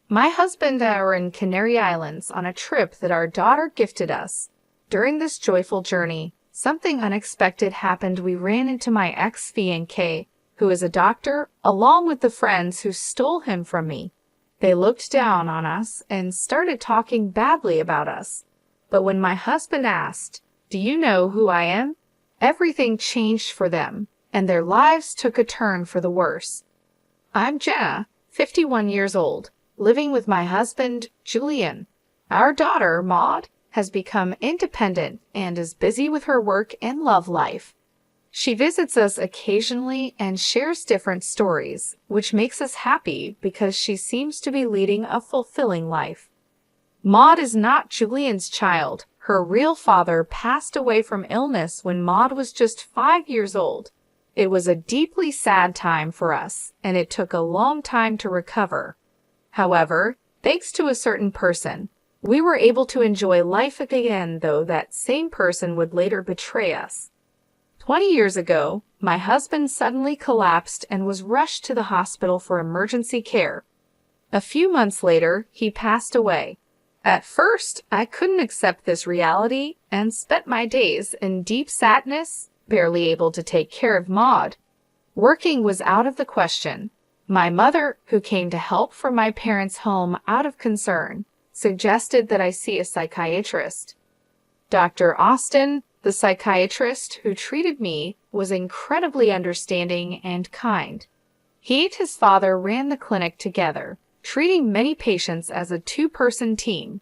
My husband and I were in Canary Islands on a trip that our daughter gifted us. During this joyful journey, something unexpected happened. We ran into my ex-fiancé, who is a doctor, along with the friends who stole him from me. They looked down on us and started talking badly about us. But when my husband asked, "Do you know who I am?" everything changed for them, and their lives took a turn for the worse. I'm Jenna, 51 years old, living with my husband, Julian. Our daughter, Maud, has become independent and is busy with her work and love life. She visits us occasionally and shares different stories, which makes us happy because she seems to be leading a fulfilling life. Maud is not Julian's child. Her real father passed away from illness when Maud was just 5 years old. It was a deeply sad time for us, and it took a long time to recover. However, thanks to a certain person, we were able to enjoy life again, though that same person would later betray us. 20 years ago, my husband suddenly collapsed and was rushed to the hospital for emergency care. A few months later, he passed away. At first, I couldn't accept this reality and spent my days in deep sadness, barely able to take care of Maud. Working was out of the question. My mother, who came to help from my parents' home out of concern, suggested that I see a psychiatrist. Dr. Austin, the psychiatrist who treated me, was incredibly understanding and kind. He and his father ran the clinic together, treating many patients as a two-person team.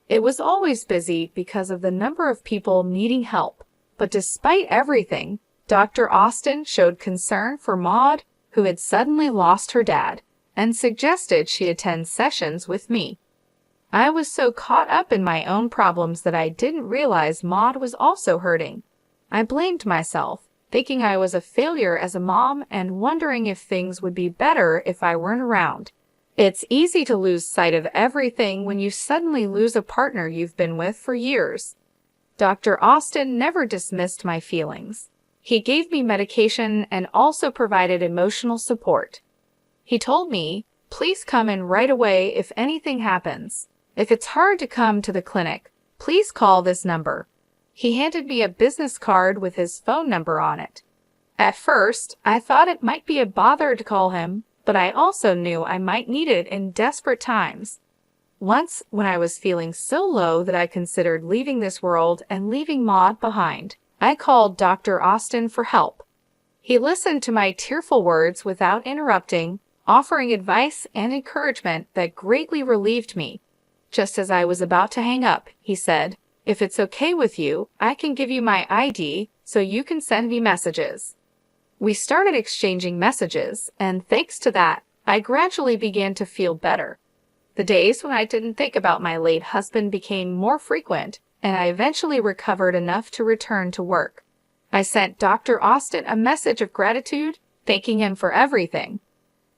It was always busy because of the number of people needing help, but despite everything, Dr. Austin showed concern for Maud, who had suddenly lost her dad, and suggested she attend sessions with me. I was so caught up in my own problems that I didn't realize Maud was also hurting. I blamed myself, thinking I was a failure as a mom and wondering if things would be better if I weren't around. It's easy to lose sight of everything when you suddenly lose a partner you've been with for years. Dr. Austin never dismissed my feelings. He gave me medication and also provided emotional support. He told me, "Please come in right away if anything happens. If it's hard to come to the clinic, please call this number." He handed me a business card with his phone number on it. At first, I thought it might be a bother to call him, but I also knew I might need it in desperate times. Once, when I was feeling so low that I considered leaving this world and leaving Maud behind, I called Dr. Austin for help. He listened to my tearful words without interrupting, offering advice and encouragement that greatly relieved me. Just as I was about to hang up, he said, "If it's okay with you, I can give you my ID so you can send me messages." We started exchanging messages, and thanks to that, I gradually began to feel better. The days when I didn't think about my late husband became more frequent, and I eventually recovered enough to return to work. I sent Dr. Austin a message of gratitude, thanking him for everything.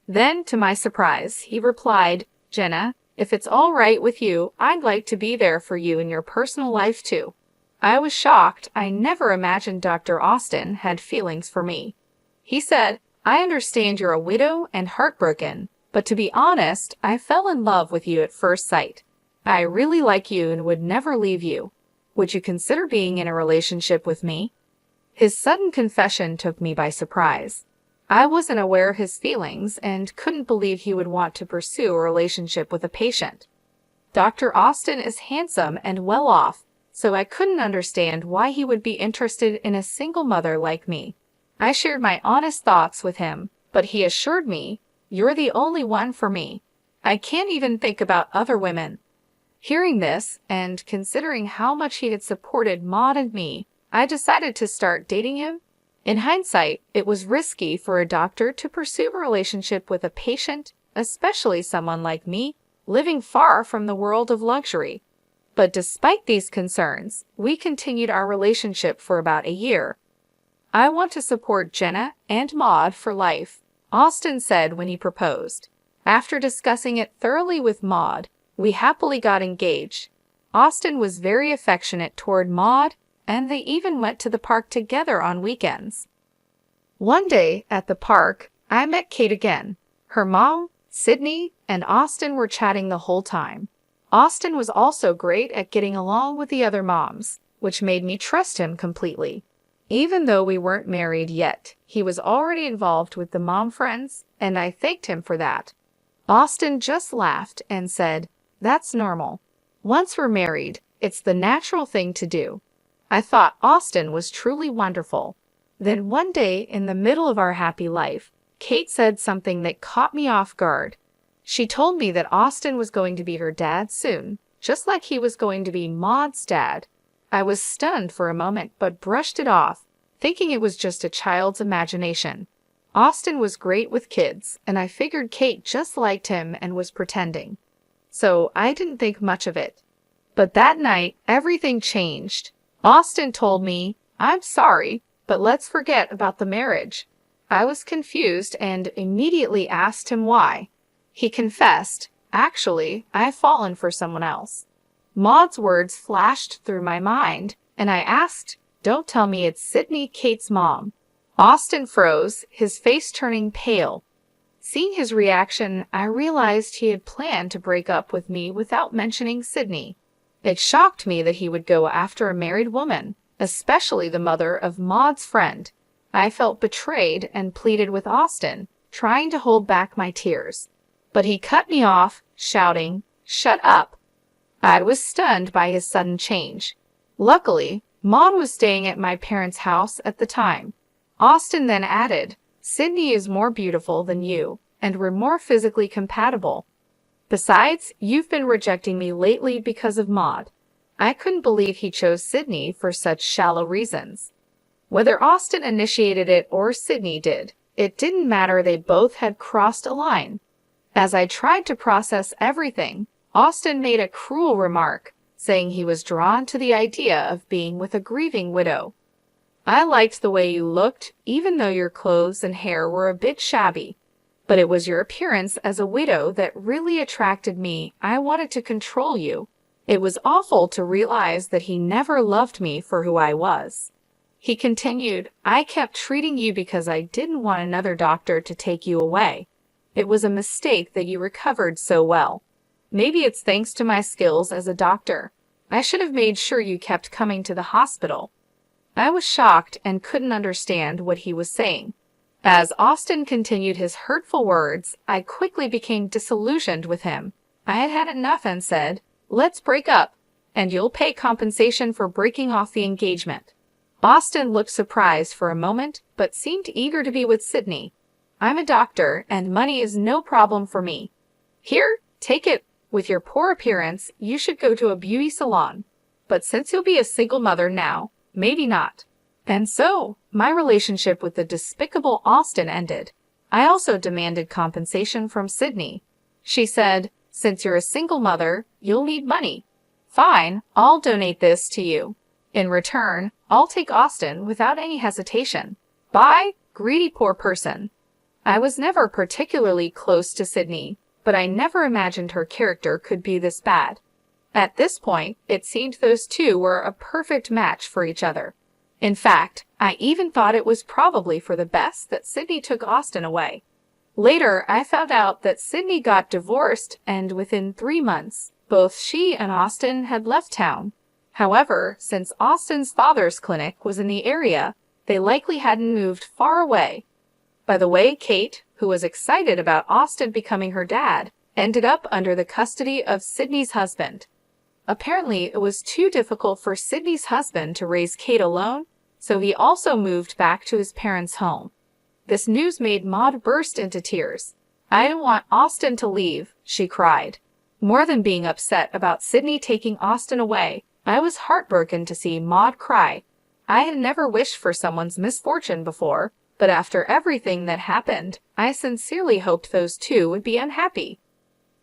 Then, to my surprise, he replied, "Jenna, if it's all right with you, I'd like to be there for you in your personal life too." I was shocked. I never imagined Dr. Austin had feelings for me. He said, "I understand you're a widow and heartbroken, but to be honest, I fell in love with you at first sight. I really like you and would never leave you. Would you consider being in a relationship with me?" His sudden confession took me by surprise. I wasn't aware of his feelings and couldn't believe he would want to pursue a relationship with a patient. Dr. Austin is handsome and well off, so I couldn't understand why he would be interested in a single mother like me. I shared my honest thoughts with him, but he assured me, "You're the only one for me. I can't even think about other women." Hearing this, and considering how much he had supported Maud and me, I decided to start dating him. In hindsight, it was risky for a doctor to pursue a relationship with a patient, especially someone like me, living far from the world of luxury. But despite these concerns, we continued our relationship for about a year. "I want to support Jenna and Maud for life," Austin said when he proposed. After discussing it thoroughly with Maud, we happily got engaged. Austin was very affectionate toward Maud, and they even went to the park together on weekends. One day, at the park, I met Kate again. Her mom, Sydney and Austin were chatting the whole time. Austin was also great at getting along with the other moms, which made me trust him completely. Even though we weren't married yet, he was already involved with the mom friends, and I thanked him for that. Austin just laughed and said, "That's normal. Once we're married, it's the natural thing to do." I thought Austin was truly wonderful. Then one day, in the middle of our happy life, Kate said something that caught me off guard. She told me that Austin was going to be her dad soon, just like he was going to be Maud's dad. I was stunned for a moment but brushed it off, thinking it was just a child's imagination. Austin was great with kids, and I figured Kate just liked him and was pretending. So I didn't think much of it. But that night, everything changed. Austin told me, "I'm sorry, but let's forget about the marriage." I was confused and immediately asked him why. He confessed, "Actually, I've fallen for someone else." Maud's words flashed through my mind, and I asked, "Don't tell me it's Sydney, Kate's mom." Austin froze, his face turning pale. Seeing his reaction, I realized he had planned to break up with me without mentioning Sydney. It shocked me that he would go after a married woman, especially the mother of Maud's friend. I felt betrayed and pleaded with Austin, trying to hold back my tears. But he cut me off, shouting, "Shut up." I was stunned by his sudden change. Luckily, Maud was staying at my parents' house at the time. Austin then added, "Sydney is more beautiful than you, and we're more physically compatible. Besides, you've been rejecting me lately because of Maud." I couldn't believe he chose Sydney for such shallow reasons. Whether Austin initiated it or Sydney did, it didn't matter, they both had crossed a line. As I tried to process everything, Austin made a cruel remark, saying he was drawn to the idea of being with a grieving widow. "I liked the way you looked, even though your clothes and hair were a bit shabby. But it was your appearance as a widow that really attracted me. I wanted to control you." It was awful to realize that he never loved me for who I was. He continued, "I kept treating you because I didn't want another doctor to take you away. It was a mistake that you recovered so well. Maybe it's thanks to my skills as a doctor. I should have made sure you kept coming to the hospital." I was shocked and couldn't understand what he was saying. As Austin continued his hurtful words, I quickly became disillusioned with him. I had had enough and said, "Let's break up, and you'll pay compensation for breaking off the engagement." Austin looked surprised for a moment, but seemed eager to be with Sydney. "I'm a doctor, and money is no problem for me. Here, take it. With your poor appearance, you should go to a beauty salon. But since you'll be a single mother now, maybe not." And so, my relationship with the despicable Austin ended. I also demanded compensation from Sydney. She said, "Since you're a single mother, you'll need money. Fine, I'll donate this to you. In return, I'll take Austin without any hesitation. Bye, greedy poor person." I was never particularly close to Sydney, but I never imagined her character could be this bad. At this point, it seemed those two were a perfect match for each other. In fact, I even thought it was probably for the best that Sydney took Austin away. Later, I found out that Sydney got divorced, and within 3 months, both she and Austin had left town. However, since Austin's father's clinic was in the area, they likely hadn't moved far away. By the way, Kate, who was excited about Austin becoming her dad, ended up under the custody of Sydney's husband. Apparently, it was too difficult for Sydney's husband to raise Kate alone, so he also moved back to his parents' home. This news made Maud burst into tears. "I don't want Austin to leave," she cried. More than being upset about Sydney taking Austin away, I was heartbroken to see Maud cry. I had never wished for someone's misfortune before, but after everything that happened, I sincerely hoped those two would be unhappy.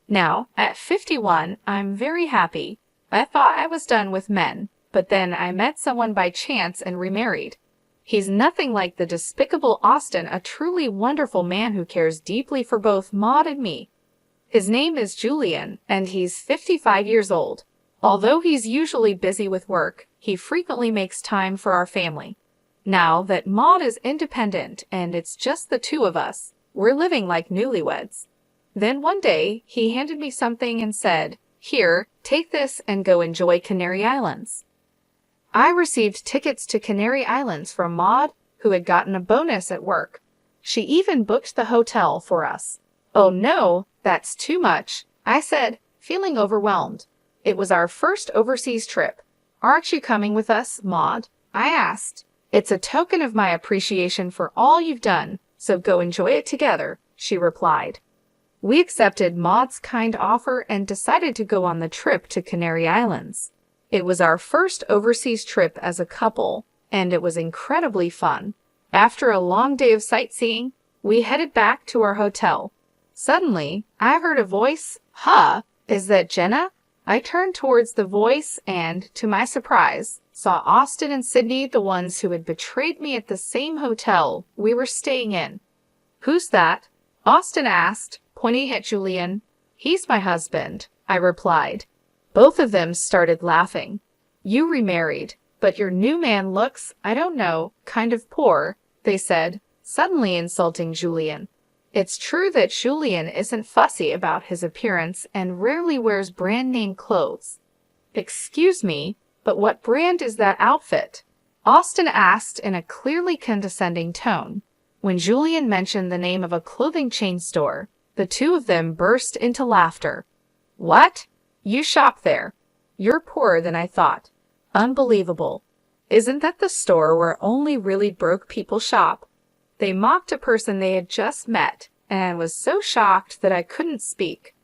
Now, at 51, I'm very happy. I thought I was done with men, but then I met someone by chance and remarried. He's nothing like the despicable Austin, a truly wonderful man who cares deeply for both Maud and me. His name is Julian, and he's 55 years old. Although he's usually busy with work, he frequently makes time for our family. Now that Maud is independent and it's just the two of us, we're living like newlyweds. Then one day, he handed me something and said, "Here, take this and go enjoy Canary Islands." I received tickets to Canary Islands from Maud, who had gotten a bonus at work. She even booked the hotel for us. "Oh no, that's too much," I said, feeling overwhelmed. It was our first overseas trip. "Aren't you coming with us, Maud?" I asked. "It's a token of my appreciation for all you've done, so go enjoy it together," she replied. We accepted Maud's kind offer and decided to go on the trip to Canary Islands. It was our first overseas trip as a couple, and it was incredibly fun. After a long day of sightseeing, we headed back to our hotel. Suddenly, I heard a voice. "Huh, is that Jenna?" I turned towards the voice and, to my surprise, saw Austin and Sydney, the ones who had betrayed me at the same hotel we were staying in. "Who's that?" Austin asked, pointing at Julian. "He's my husband," I replied. Both of them started laughing. "You remarried, but your new man looks, I don't know, kind of poor," they said, suddenly insulting Julian. It's true that Julian isn't fussy about his appearance and rarely wears brand-name clothes. "Excuse me, but what brand is that outfit?" Austin asked in a clearly condescending tone. When Julian mentioned the name of a clothing chain store, the two of them burst into laughter. "What? You shop there? You're poorer than I thought. Unbelievable. Isn't that the store where only really broke people shop?" They mocked a person they had just met, and I was so shocked that I couldn't speak.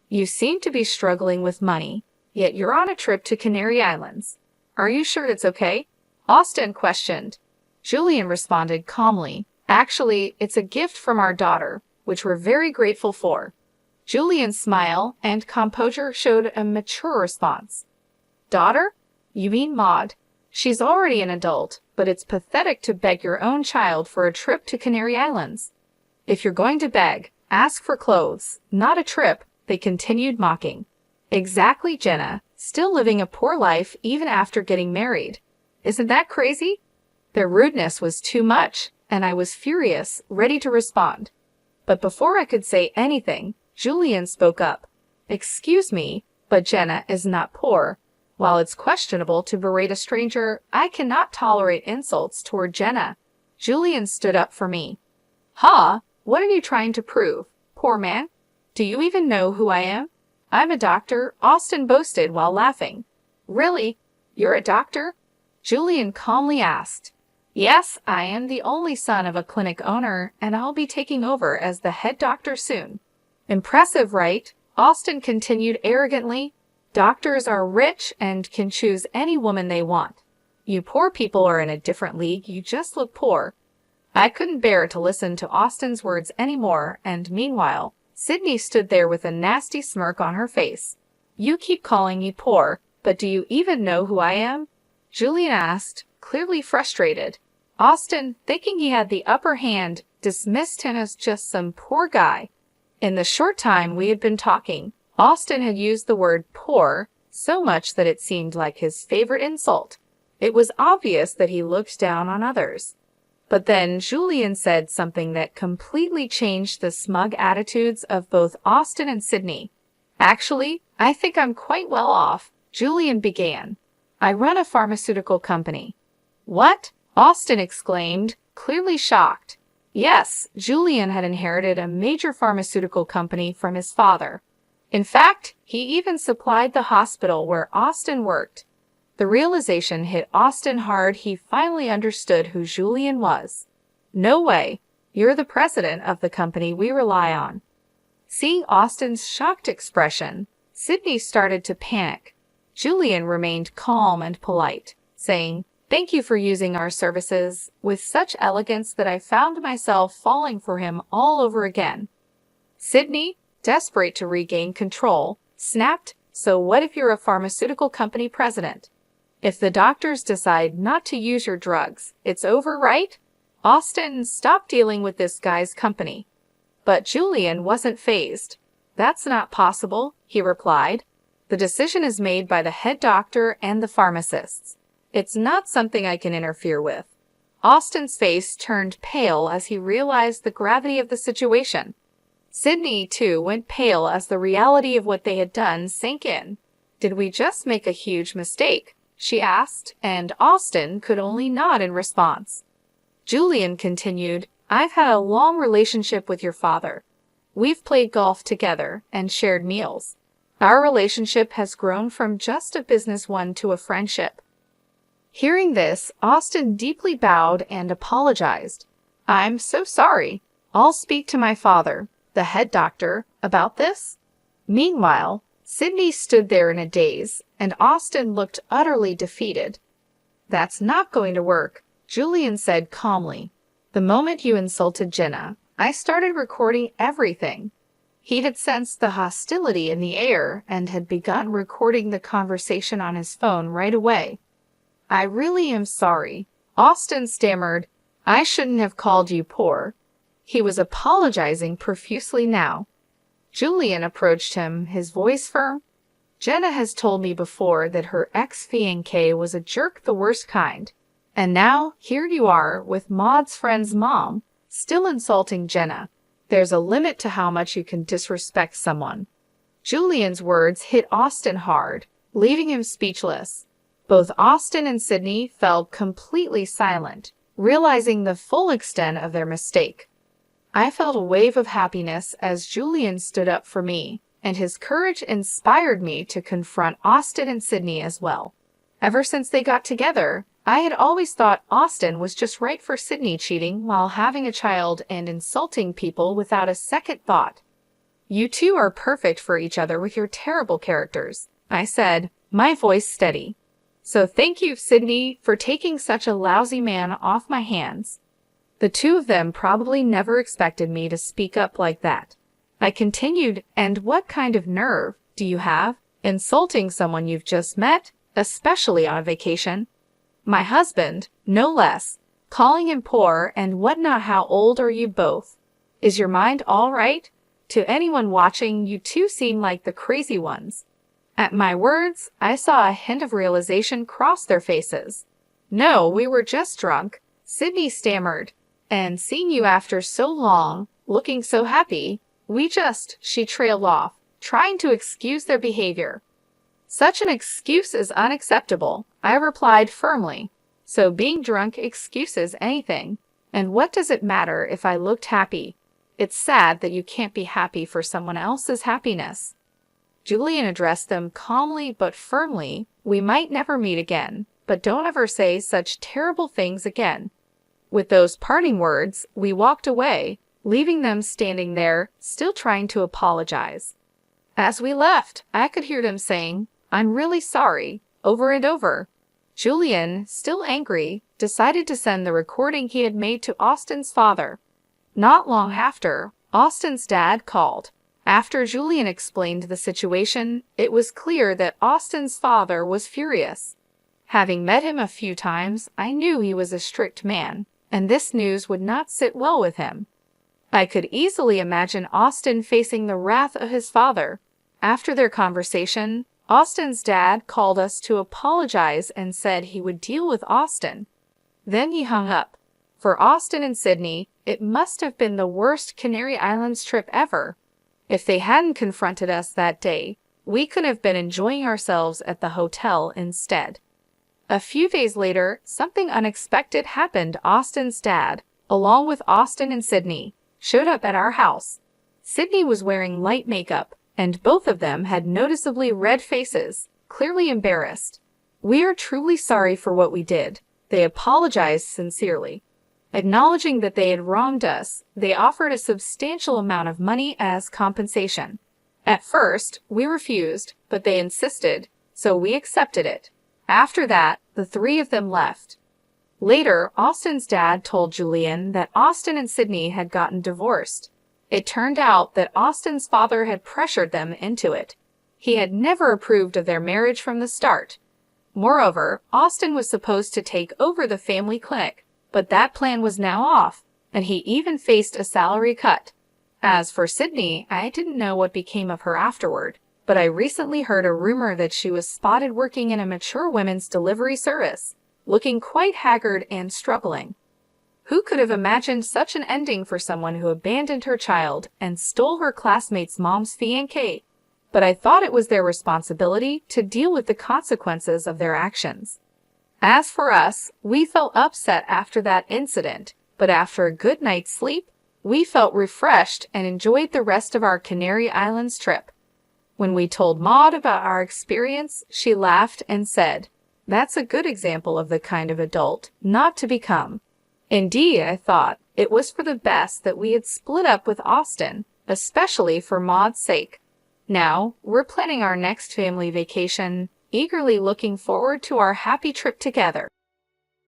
"You seem to be struggling with money, yet you're on a trip to Canary Islands. Are you sure it's okay?" Austin questioned. Julian responded calmly, "Actually, it's a gift from our daughter, which we're very grateful for." Julian's smile and composure showed a mature response. "Daughter? You mean Maud? She's already an adult, but it's pathetic to beg your own child for a trip to Canary Islands. If you're going to beg, ask for clothes, not a trip," they continued mocking. "Exactly, Jenna, still living a poor life even after getting married. Isn't that crazy?" Their rudeness was too much, and I was furious, ready to respond. But before I could say anything, Julian spoke up. "Excuse me, but Jenna is not poor. While it's questionable to berate a stranger, I cannot tolerate insults toward Jenna." Julian stood up for me. "Huh? What are you trying to prove, poor man? Do you even know who I am?" "I'm a doctor," Austin boasted while laughing. "Really? You're a doctor?" Julian calmly asked. "Yes, I am the only son of a clinic owner, and I'll be taking over as the head doctor soon." "Impressive, right?" Austin continued arrogantly. "Doctors are rich and can choose any woman they want. You poor people are in a different league, you just look poor." I couldn't bear to listen to Austin's words anymore, and meanwhile, Sydney stood there with a nasty smirk on her face. "You keep calling me poor, but do you even know who I am?" Julian asked, clearly frustrated. Austin, thinking he had the upper hand, dismissed him as just some poor guy. In the short time we had been talking, Austin had used the word poor so much that it seemed like his favorite insult. It was obvious that he looked down on others. But then Julian said something that completely changed the smug attitudes of both Austin and Sydney. "Actually, I think I'm quite well off," Julian began. "I run a pharmaceutical company." "What?" Austin exclaimed, clearly shocked. Yes, Julian had inherited a major pharmaceutical company from his father. In fact, he even supplied the hospital where Austin worked. The realization hit Austin hard. He finally understood who Julian was. "No way. You're the president of the company we rely on." Seeing Austin's shocked expression, Sydney started to panic. Julian remained calm and polite, saying, "Thank you for using our services," with such elegance that I found myself falling for him all over again. Sydney, desperate to regain control, snapped, "So what if you're a pharmaceutical company president? If the doctors decide not to use your drugs, it's over, right?" Austin, "Stop dealing with this guy's company." But Julian wasn't fazed. "That's not possible," he replied. "The decision is made by the head doctor and the pharmacists. It's not something I can interfere with." Austin's face turned pale as he realized the gravity of the situation. Sydney, too, went pale as the reality of what they had done sank in. "Did we just make a huge mistake?" she asked, and Austin could only nod in response. Julian continued, "I've had a long relationship with your father. We've played golf together and shared meals. Our relationship has grown from just a business one to a friendship." Hearing this, Austin deeply bowed and apologized. "I'm so sorry. I'll speak to my father, the head doctor, about this." Meanwhile, Sydney stood there in a daze, and Austin looked utterly defeated. "That's not going to work," Julian said calmly. "The moment you insulted Jenna, I started recording everything." He had sensed the hostility in the air and had begun recording the conversation on his phone right away. "I really am sorry," Austin stammered. "I shouldn't have called you poor." He was apologizing profusely now. Julian approached him, his voice firm. "Jenna has told me before that her ex-fiancé was a jerk the worst kind. And now, here you are, with Maud's friend's mom, still insulting Jenna. There's a limit to how much you can disrespect someone." Julian's words hit Austin hard, leaving him speechless. Both Austin and Sydney fell completely silent, realizing the full extent of their mistake. I felt a wave of happiness as Julian stood up for me, and his courage inspired me to confront Austin and Sydney as well. Ever since they got together, I had always thought Austin was just right for Sydney cheating while having a child and insulting people without a second thought. "You two are perfect for each other with your terrible characters," I said, my voice steady. "So thank you, Sydney, for taking such a lousy man off my hands." The two of them probably never expected me to speak up like that. I continued, "And what kind of nerve do you have, insulting someone you've just met, especially on vacation? My husband, no less, calling him poor and whatnot. How old are you both? Is your mind all right? To anyone watching, you two seem like the crazy ones." At my words, I saw a hint of realization cross their faces. "No, we were just drunk," Sydney stammered. "And seeing you after so long, looking so happy, she trailed off, trying to excuse their behavior. "Such an excuse is unacceptable," I replied firmly. "So being drunk excuses anything. And what does it matter if I looked happy? It's sad that you can't be happy for someone else's happiness." Julian addressed them calmly but firmly. "We might never meet again, but don't ever say such terrible things again." With those parting words, we walked away, leaving them standing there, still trying to apologize. As we left, I could hear them saying, "I'm really sorry," over and over. Julian, still angry, decided to send the recording he had made to Austin's father. Not long after, Austin's dad called. After Julian explained the situation, it was clear that Austin's father was furious. Having met him a few times, I knew he was a strict man, and this news would not sit well with him. I could easily imagine Austin facing the wrath of his father. After their conversation, Austin's dad called us to apologize and said he would deal with Austin. Then he hung up. For Austin and Sydney, it must have been the worst Canary Islands trip ever. If they hadn't confronted us that day, we could have been enjoying ourselves at the hotel instead. A few days later, something unexpected happened. Austin's dad, along with Austin and Sydney, showed up at our house. Sydney was wearing light makeup, and both of them had noticeably red faces, clearly embarrassed. "We are truly sorry for what we did," they apologized sincerely. Acknowledging that they had wronged us, they offered a substantial amount of money as compensation. At first, we refused, but they insisted, so we accepted it. After that, the three of them left. Later, Austin's dad told Julian that Austin and Sydney had gotten divorced. It turned out that Austin's father had pressured them into it. He had never approved of their marriage from the start. Moreover, Austin was supposed to take over the family clinic, but that plan was now off, and he even faced a salary cut. As for Sydney, I didn't know what became of her afterward, but I recently heard a rumor that she was spotted working in a mature women's delivery service, looking quite haggard and struggling. Who could have imagined such an ending for someone who abandoned her child and stole her classmate's mom's fiancé? But I thought it was their responsibility to deal with the consequences of their actions. As for us, we felt upset after that incident, but after a good night's sleep, we felt refreshed and enjoyed the rest of our Canary Islands trip. When we told Maud about our experience, she laughed and said, "That's a good example of the kind of adult not to become." Indeed, I thought it was for the best that we had split up with Austin, especially for Maud's sake. Now, we're planning our next family vacation, eagerly looking forward to our happy trip together.